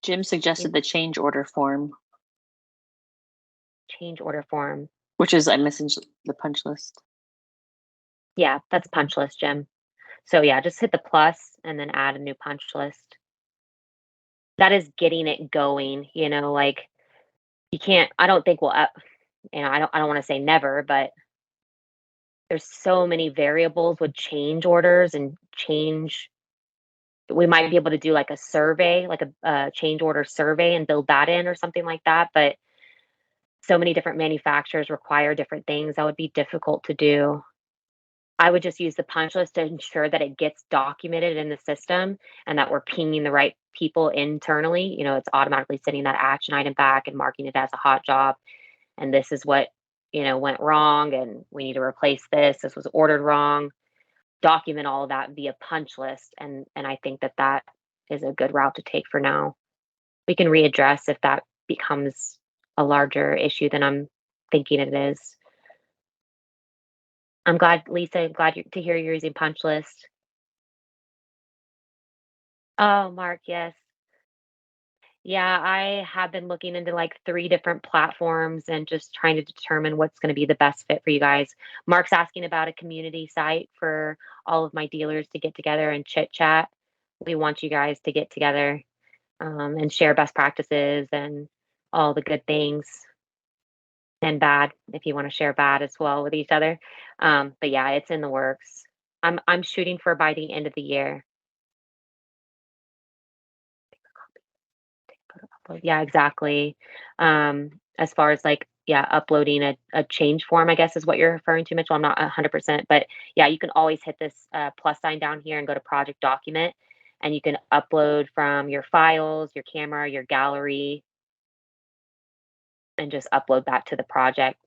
Jim suggested the change order form, Change order form. which is, I'm missing the punch list. Yeah, that's punch list, Jim. So yeah, just hit the plus and then add a new punch list. That is getting it going, like you can't, I don't think I don't want to say never, but there's so many variables with change orders and change. We might be able to do like a survey, like a change order survey and build that in or something like that. But so many different manufacturers require different things. That would be difficult to do. I would just use the punch list to ensure that it gets documented in the system and that we're pinging the right people internally. It's automatically sending that action item back and marking it as a hot job. And this is what, went wrong and we need to replace this. This was ordered wrong. Document all of that via punch list. And I think that is a good route to take for now. We can readdress if that becomes a larger issue than I'm thinking it is. I'm glad, Lisa, to hear you're using punch list. Oh, Mark, yes. Yeah, I have been looking into like 3 different platforms and just trying to determine what's going to be the best fit for you guys. Mark's asking about a community site for all of my dealers to get together and chit chat. We want you guys to get together and share best practices and all the good things and bad, if you want to share bad as well with each other. But yeah, it's in the works. I'm shooting for by the end of the year. Yeah, exactly. As far as like, yeah, uploading a change form, I guess is what you're referring to, Mitchell. I'm not 100%, but yeah, you can always hit this plus sign down here and go to project document, and you can upload from your files, your camera, your gallery, and just upload that to the project.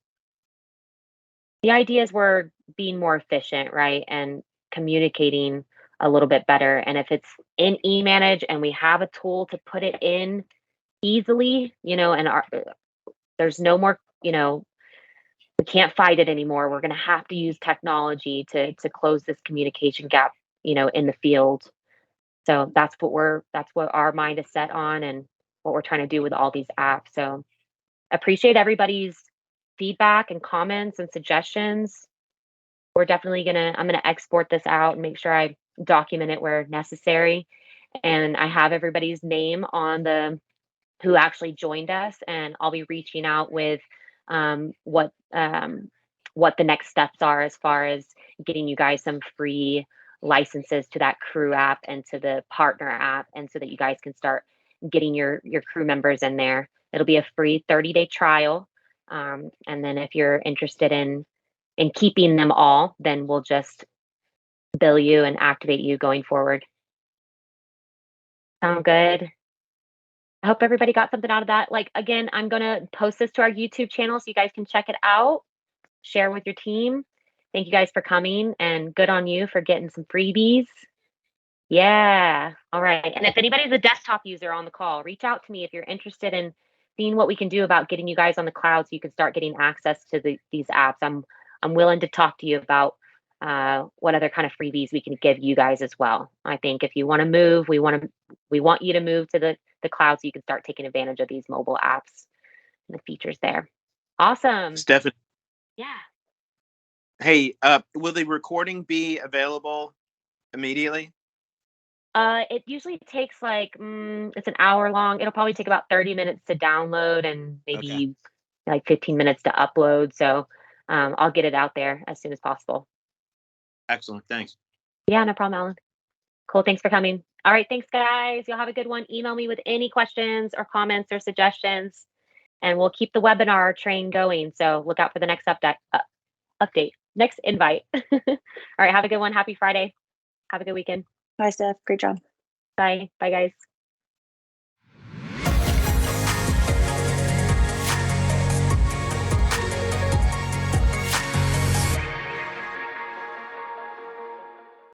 The idea is we're being more efficient, right? And communicating a little bit better. And if it's in eManage and we have a tool to put it in easily, and there's no more, we can't fight it anymore. We're going to have to use technology to close this communication gap, in the field. So that's what our mind is set on and what we're trying to do with all these apps. So appreciate everybody's feedback and comments and suggestions. I'm going to export this out and make sure I document it where necessary. And I have everybody's name on who actually joined us, and I'll be reaching out with what the next steps are as far as getting you guys some free licenses to that crew app and to the partner app, and so that you guys can start getting your crew members in there. It'll be a free 30-day trial, and then if you're interested in keeping them all, then we'll just bill you and activate you going forward. Sound good? I hope everybody got something out of that. Like, again, I'm going to post this to our YouTube channel so you guys can check it out, share with your team. Thank you guys for coming, and good on you for getting some freebies. Yeah. All right. And if anybody's a desktop user on the call, reach out to me if you're interested in seeing what we can do about getting you guys on the cloud so you can start getting access to these apps. I'm willing to talk to you about what other kind of freebies we can give you guys as well. I think if you want to move, we want you to move to the cloud so you can start taking advantage of these mobile apps and the features there. Awesome. Stephanie. Yeah. Hey, will the recording be available immediately? It usually takes like it's an hour long. It'll probably take about 30 minutes to download and maybe like 15 minutes to upload. So I'll get it out there as soon as possible. Excellent. Thanks. Yeah, no problem, Alan. Cool. Thanks for coming. All right. Thanks, guys. You'll have a good one. Email me with any questions or comments or suggestions, and we'll keep the webinar train going. So look out for the next update, next invite. All right. Have a good one. Happy Friday. Have a good weekend. Bye, Steph. Great job. Bye. Bye, guys.